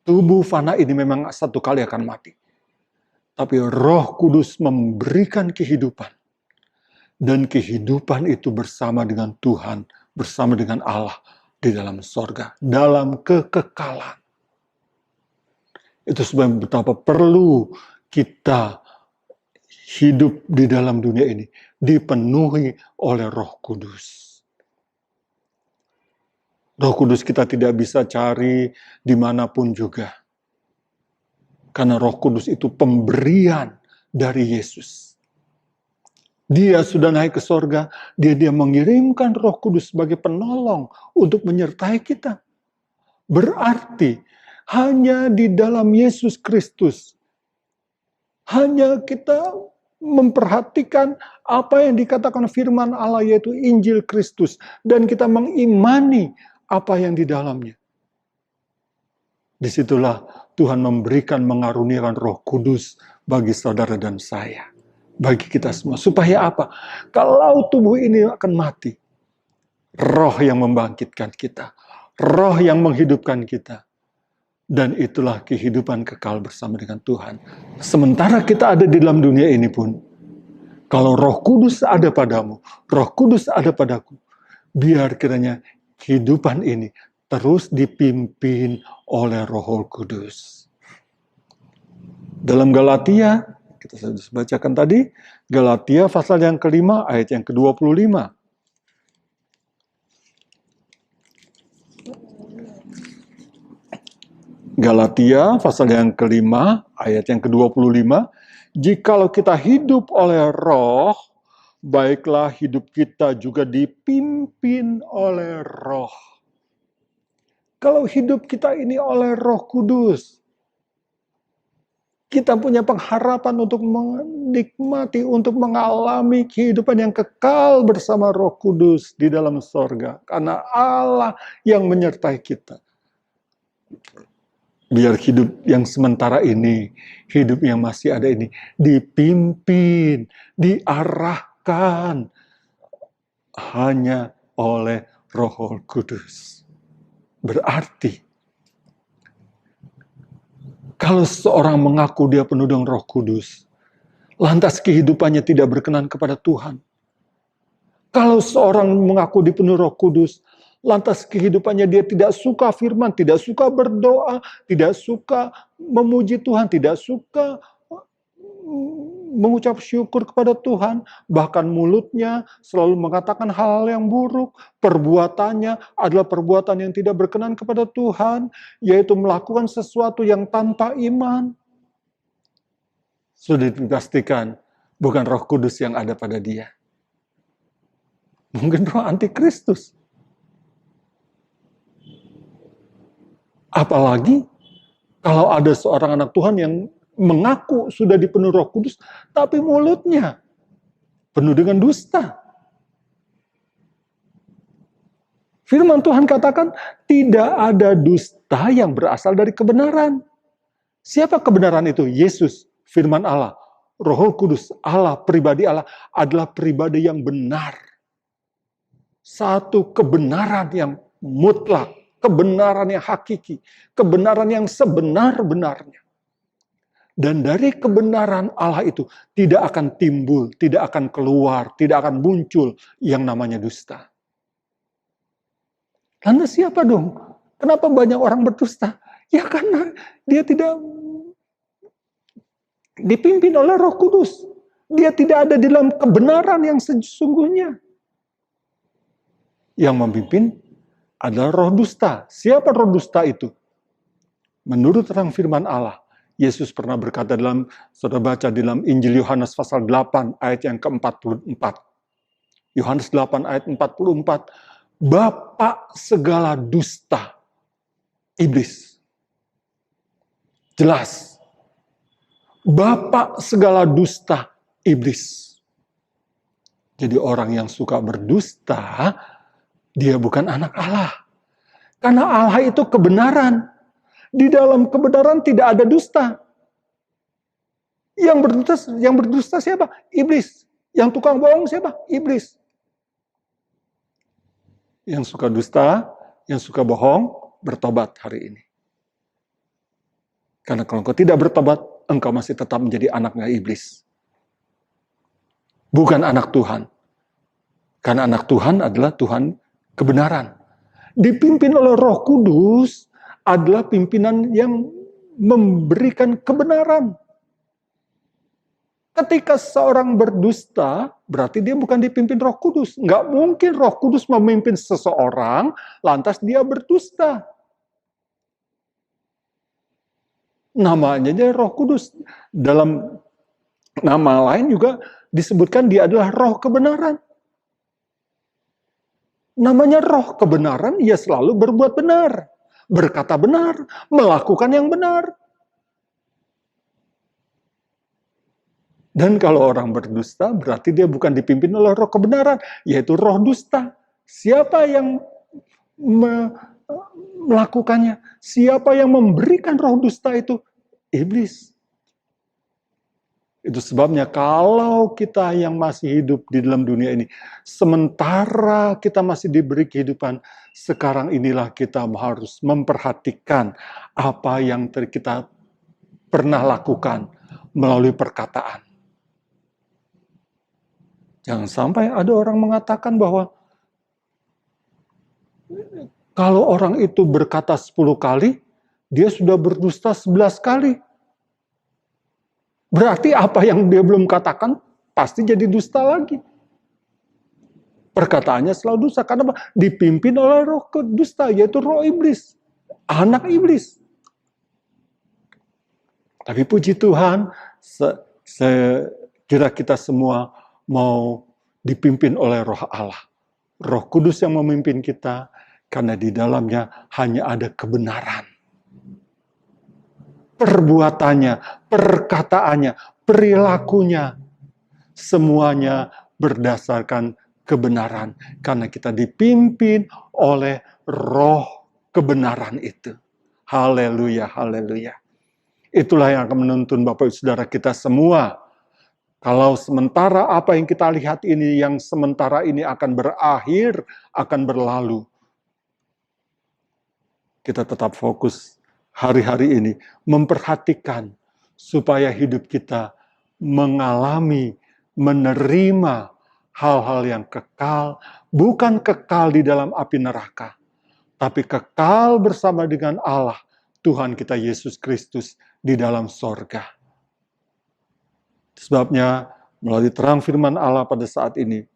tubuh fana ini memang satu kali akan mati. Tapi Roh Kudus memberikan kehidupan. Dan kehidupan itu bersama dengan Tuhan, bersama dengan Allah di dalam sorga, dalam kekekalan. Itu sebab betapa perlu kita hidup di dalam dunia ini, dipenuhi oleh Roh Kudus. Roh Kudus kita tidak bisa cari dimanapun juga. Karena Roh Kudus itu pemberian dari Yesus. Dia sudah naik ke sorga, dia mengirimkan Roh Kudus sebagai penolong untuk menyertai kita. Berarti hanya di dalam Yesus Kristus, hanya kita memperhatikan apa yang dikatakan firman Allah, yaitu Injil Kristus, dan kita mengimani apa yang di dalamnya. Disitulah Tuhan memberikan, mengaruniakan Roh Kudus bagi saudara dan saya, bagi kita semua. Supaya apa? Kalau tubuh ini akan mati, Roh yang membangkitkan kita, Roh yang menghidupkan kita. Dan itulah kehidupan kekal bersama dengan Tuhan. Sementara kita ada di dalam dunia ini pun, kalau Roh Kudus ada padamu, Roh Kudus ada padaku, biar kiranya kehidupan ini terus dipimpin oleh Roh Kudus. Dalam Galatia, kita sudah bacakan tadi, Galatia pasal yang kelima, ayat yang ke-25. Galatia pasal yang kelima, ayat yang ke-25, jikalau kita hidup oleh Roh, baiklah hidup kita juga dipimpin oleh Roh. Kalau hidup kita ini oleh Roh Kudus, kita punya pengharapan untuk menikmati, untuk mengalami kehidupan yang kekal bersama Roh Kudus di dalam sorga. Karena Allah yang menyertai kita. Biar hidup yang sementara ini, hidup yang masih ada ini, dipimpin, diarahkan hanya oleh Roh Kudus. Berarti, kalau seorang mengaku dia penuh dengan Roh Kudus, lantas kehidupannya tidak berkenan kepada Tuhan. Kalau seorang mengaku dipenuhi Roh Kudus, lantas kehidupannya dia tidak suka firman, tidak suka berdoa, tidak suka memuji Tuhan, tidak suka mengucap syukur kepada Tuhan, bahkan mulutnya selalu mengatakan hal yang buruk, perbuatannya adalah perbuatan yang tidak berkenan kepada Tuhan, yaitu melakukan sesuatu yang tanpa iman. Sudah dipastikan bukan Roh Kudus yang ada pada dia. Mungkin roh antikristus. Apalagi kalau ada seorang anak Tuhan yang mengaku sudah dipenuhi Roh Kudus, tapi mulutnya penuh dengan dusta. Firman Tuhan katakan, tidak ada dusta yang berasal dari kebenaran. Siapa kebenaran itu? Yesus, firman Allah, Roh Kudus, Allah, pribadi Allah, adalah pribadi yang benar. Satu kebenaran yang mutlak, kebenaran yang hakiki, kebenaran yang sebenar-benarnya. Dan dari kebenaran Allah itu tidak akan timbul, tidak akan keluar, tidak akan muncul yang namanya dusta. Lantas siapa dong? Kenapa banyak orang berdusta? Ya karena dia tidak dipimpin oleh Roh Kudus. Dia tidak ada di dalam kebenaran yang sesungguhnya. Yang memimpin adalah roh dusta. Siapa roh dusta itu? Menurut terang firman Allah, Yesus pernah berkata dalam, saudara baca dalam Injil Yohanes pasal 8 ayat yang ke-44. Yohanes 8 ayat 44. Bapa segala dusta, iblis. Jelas. Bapa segala dusta, iblis. Jadi orang yang suka berdusta, dia bukan anak Allah. Karena Allah itu kebenaran. Di dalam kebenaran tidak ada dusta. Yang berdusta siapa? Iblis. Yang tukang bohong siapa? Iblis. Yang suka dusta, yang suka bohong, bertobat hari ini. Karena kalau engkau tidak bertobat, engkau masih tetap menjadi anaknya iblis. Bukan anak Tuhan. Karena anak Tuhan adalah Tuhan kebenaran. Dipimpin oleh Roh Kudus adalah pimpinan yang memberikan kebenaran. Ketika seorang berdusta, berarti dia bukan dipimpin Roh Kudus. Nggak mungkin Roh Kudus memimpin seseorang, lantas dia berdusta. Namanya aja Roh Kudus. Dalam nama lain juga disebutkan dia adalah Roh kebenaran. Namanya roh kebenaran, ia selalu berbuat benar, berkata benar, melakukan yang benar. Dan kalau orang berdusta, berarti dia bukan dipimpin oleh roh kebenaran, yaitu roh dusta. Siapa yang melakukannya? Siapa yang memberikan roh dusta itu? Iblis. Itu sebabnya kalau kita yang masih hidup di dalam dunia ini, sementara kita masih diberi kehidupan, sekarang inilah kita harus memperhatikan apa yang kita pernah lakukan melalui perkataan. Jangan sampai ada orang mengatakan bahwa kalau orang itu berkata 10 kali, dia sudah berdusta 11 kali. Berarti apa yang dia belum katakan pasti jadi dusta lagi. Perkataannya selalu dusta karena dipimpin oleh roh dusta, yaitu roh iblis, anak iblis. Tapi puji Tuhan, kira kita semua mau dipimpin oleh roh Allah. Roh Kudus yang memimpin kita, karena di dalamnya hanya ada kebenaran. Perbuatannya, perkataannya, perilakunya, semuanya berdasarkan kebenaran. Karena kita dipimpin oleh roh kebenaran itu. Haleluya, haleluya. Itulah yang akan menuntun Bapak Ibu Saudara kita semua. Kalau sementara apa yang kita lihat ini, yang sementara ini akan berakhir, akan berlalu. Kita tetap fokus hari-hari ini, memperhatikan supaya hidup kita mengalami, menerima hal-hal yang kekal, bukan kekal di dalam api neraka, tapi kekal bersama dengan Allah, Tuhan kita Yesus Kristus di dalam sorga. Sebabnya, melalui terang firman Allah pada saat ini,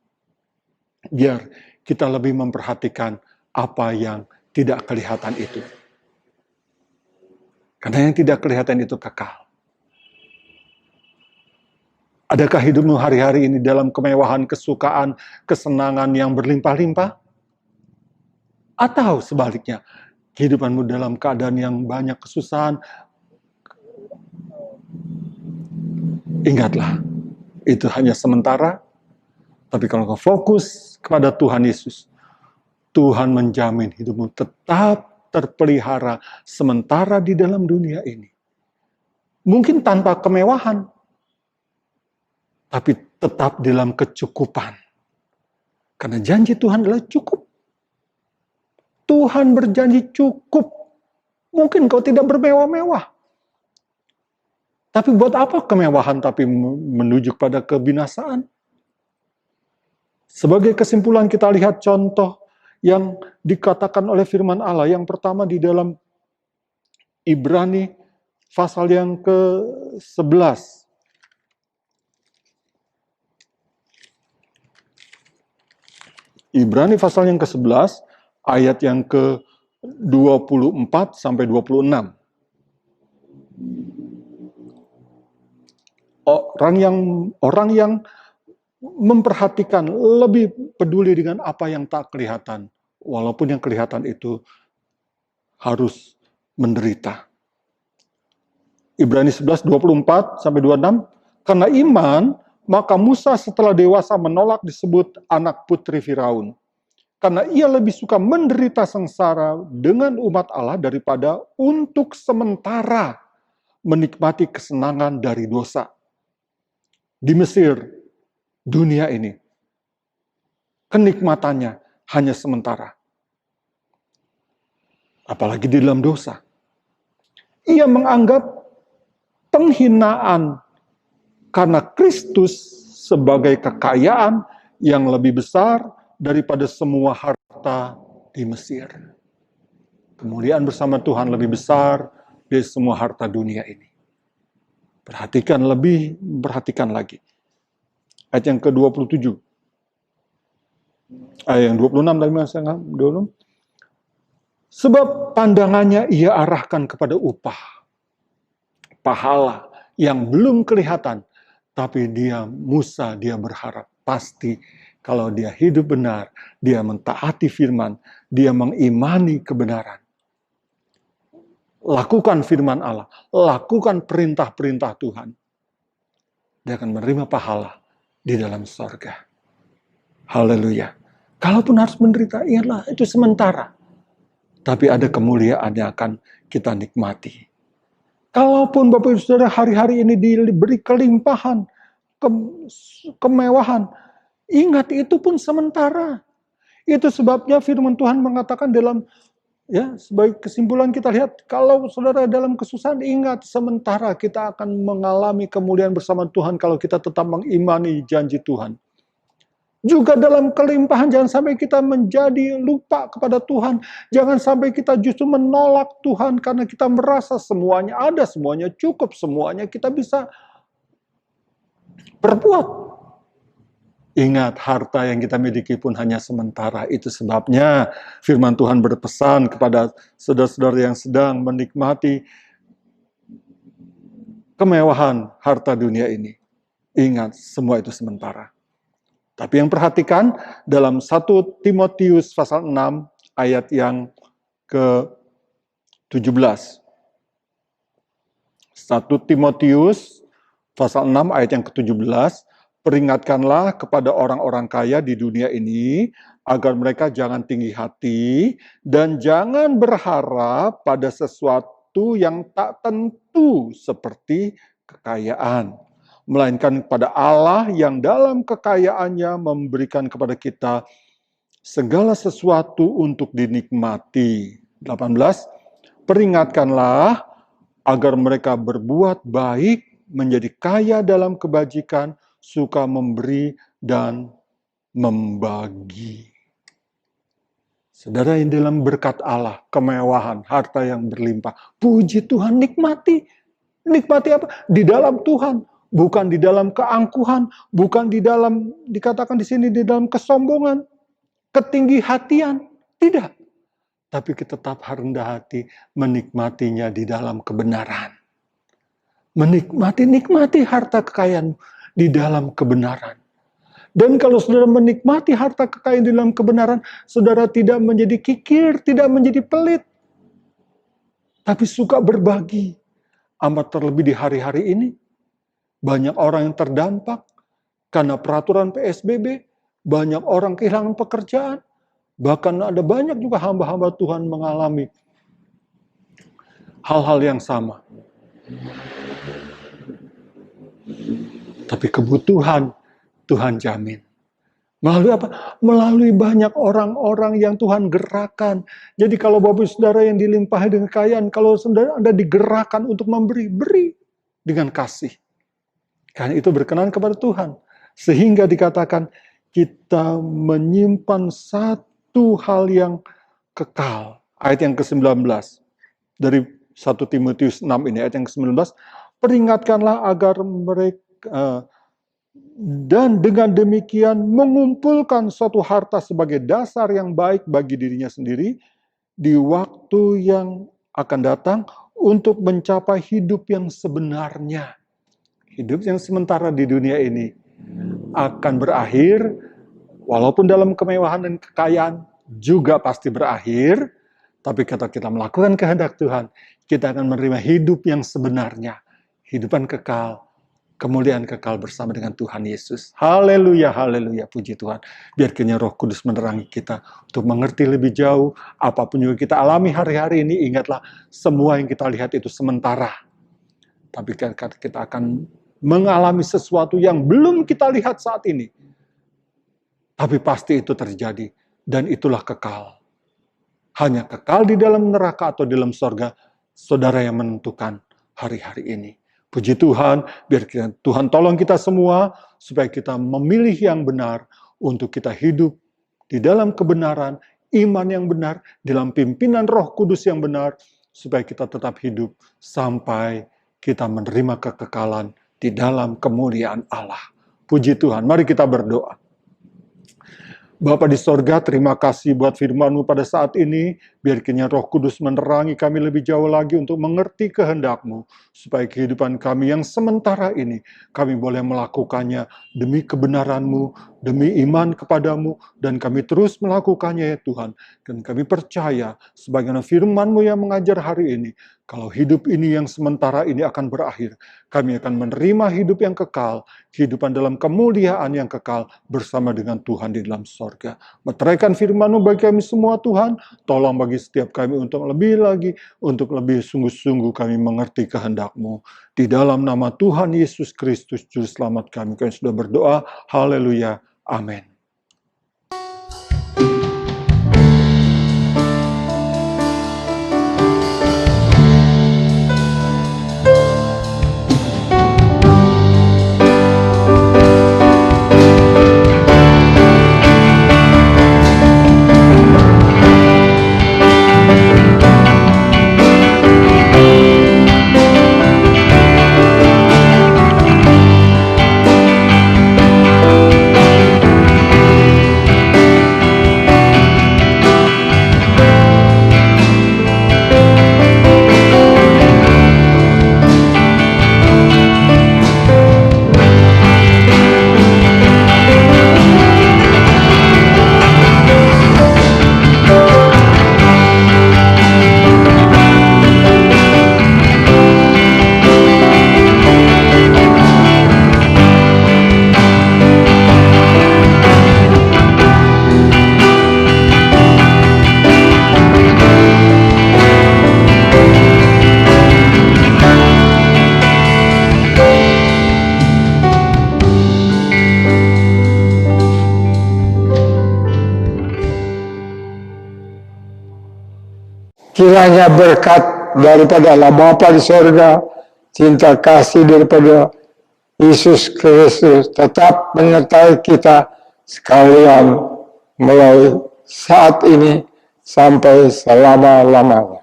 biar kita lebih memperhatikan apa yang tidak kelihatan itu. Karena yang tidak kelihatan itu kekal. Adakah hidupmu hari-hari ini dalam kemewahan, kesukaan, kesenangan yang berlimpah-limpah? Atau sebaliknya, kehidupanmu dalam keadaan yang banyak kesusahan? Ingatlah, itu hanya sementara. Tapi kalau kau fokus kepada Tuhan Yesus, Tuhan menjamin hidupmu tetap terpelihara sementara di dalam dunia ini. Mungkin tanpa kemewahan, tapi tetap dalam kecukupan. Karena janji Tuhan adalah cukup. Tuhan berjanji cukup. Mungkin kau tidak bermewah-mewah. Tapi buat apa kemewahan tapi menuju pada kebinasaan? Sebagai kesimpulan kita lihat contoh yang dikatakan oleh firman Allah. Yang pertama di dalam Ibrani pasal yang ke-11. Ibrani pasal yang ke-11, ayat yang ke-24 sampai 26. Orang yang memperhatikan, lebih peduli dengan apa yang tak kelihatan, walaupun yang kelihatan itu harus menderita. Ibrani 11, 24 sampai 26, karena iman, maka Musa setelah dewasa menolak disebut anak putri Firaun. Karena ia lebih suka menderita sengsara dengan umat Allah daripada untuk sementara menikmati kesenangan dari dosa. Di Mesir, dunia ini, kenikmatannya hanya sementara. Apalagi di dalam dosa. Ia menganggap penghinaan karena Kristus sebagai kekayaan yang lebih besar daripada semua harta di Mesir. Kemuliaan bersama Tuhan lebih besar dari semua harta dunia ini. Perhatikan lebih, perhatikan lagi. Ayat yang ke-27. Ayat yang 26 dari masa dulu. Sebab pandangannya ia arahkan kepada upah, pahala yang belum kelihatan, tapi Musa berharap pasti kalau dia hidup benar, dia mentaati firman, dia mengimani kebenaran. Lakukan firman Allah, lakukan perintah-perintah Tuhan. dia akan menerima pahala di dalam sorga. Haleluya. Kalaupun harus menderita, ingatlah itu sementara. Tapi ada kemuliaan yang akan kita nikmati. Kalaupun Bapak Ibu Saudara hari-hari ini diberi kelimpahan, kemewahan, ingat itu pun sementara. Itu sebabnya firman Tuhan mengatakan dalam, ya, sebagai kesimpulan kita lihat, kalau saudara dalam kesusahan, ingat sementara kita akan mengalami kemuliaan bersama Tuhan kalau kita tetap mengimani janji Tuhan. Juga dalam kelimpahan, jangan sampai kita menjadi lupa kepada Tuhan. Jangan sampai kita justru menolak Tuhan karena kita merasa semuanya ada, semuanya cukup, semuanya kita bisa berbuat. Ingat, harta yang kita miliki pun hanya sementara. Itu sebabnya firman Tuhan berpesan kepada saudara-saudara yang sedang menikmati kemewahan harta dunia ini. Ingat, semua itu sementara. Tapi yang perhatikan dalam 1 Timotius pasal 6 ayat yang ke-17. 1 Timotius pasal 6 ayat yang ke-17, peringatkanlah kepada orang-orang kaya di dunia ini agar mereka jangan tinggi hati dan jangan berharap pada sesuatu yang tak tentu seperti kekayaan, melainkan kepada Allah yang dalam kekayaannya memberikan kepada kita segala sesuatu untuk dinikmati. 18, peringatkanlah agar mereka berbuat baik, menjadi kaya dalam kebajikan, suka memberi dan membagi. Saudara yang dalam berkat Allah, kemewahan, harta yang berlimpah, puji Tuhan, nikmati. Nikmati apa? Di dalam Tuhan. Bukan di dalam keangkuhan, bukan di dalam, dikatakan di sini, di dalam kesombongan, ketinggi hatian. Tidak. Tapi kita tetap rendah hati, menikmatinya di dalam kebenaran. Nikmati harta kekayaan di dalam kebenaran. Dan kalau saudara menikmati harta kekayaan di dalam kebenaran, saudara tidak menjadi kikir, tidak menjadi pelit. Tapi suka berbagi. Amat terlebih di hari-hari ini. Banyak orang yang terdampak karena peraturan PSBB, banyak orang kehilangan pekerjaan, bahkan ada banyak juga hamba-hamba Tuhan mengalami hal-hal yang sama. Tapi kebutuhan Tuhan jamin. Melalui apa? Melalui banyak orang-orang yang Tuhan gerakan. Jadi kalau Bapak Saudara yang dilimpahi dengan kekayaan, kalau saudara Anda digerakkan untuk memberi, beri dengan kasih. Karena itu berkenan kepada Tuhan. Sehingga dikatakan kita menyimpan satu hal yang kekal. Ayat yang ke-19. Dari 1 Timotius 6 ini, ayat yang ke-19. Peringatkanlah agar mereka, dan dengan demikian mengumpulkan suatu harta sebagai dasar yang baik bagi dirinya sendiri di waktu yang akan datang untuk mencapai hidup yang sebenarnya. Hidup yang sementara di dunia ini akan berakhir, walaupun dalam kemewahan dan kekayaan juga pasti berakhir, tapi kata kita melakukan kehendak Tuhan, kita akan menerima hidup yang sebenarnya, hidupan kekal, kemuliaan kekal bersama dengan Tuhan Yesus. Haleluya, haleluya, puji Tuhan. Biar kiranya Roh Kudus menerangi kita untuk mengerti lebih jauh, apapun juga kita alami hari-hari ini, ingatlah semua yang kita lihat itu sementara. Tapi kita akan mengalami sesuatu yang belum kita lihat saat ini. Tapi pasti itu terjadi. Dan itulah kekal. Hanya kekal di dalam neraka atau di dalam sorga, saudara yang menentukan hari-hari ini. Puji Tuhan, biar Tuhan tolong kita semua, supaya kita memilih yang benar, untuk kita hidup di dalam kebenaran, iman yang benar, dalam pimpinan Roh Kudus yang benar, supaya kita tetap hidup sampai kita menerima kekekalan di dalam kemuliaan Allah. Puji Tuhan, mari kita berdoa. Bapa di sorga, terima kasih buat firman-Mu pada saat ini. Biar kiranya Roh Kudus menerangi kami lebih jauh lagi untuk mengerti kehendak-Mu. Supaya kehidupan kami yang sementara ini, kami boleh melakukannya demi kebenaran-Mu, demi iman kepadamu, dan kami terus melakukannya ya Tuhan. Dan kami percaya, sebagaimana firman-Mu yang mengajar hari ini, kalau hidup ini yang sementara ini akan berakhir, kami akan menerima hidup yang kekal, kehidupan dalam kemuliaan yang kekal bersama dengan Tuhan di dalam sorga. Meteraikan firman-Mu bagi kami semua Tuhan, tolong bagi setiap kami untuk lebih lagi, untuk lebih sungguh-sungguh kami mengerti kehendak-Mu. Di dalam nama Tuhan Yesus Kristus, Juru Selamat kami sudah berdoa, haleluya, amin. Kiranya berkat daripada Allah Bapa di sorga, cinta kasih daripada Yesus Kristus tetap menyertai kita sekalian mulai saat ini sampai selama-lamanya.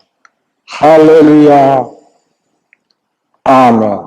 Haleluya. Amin.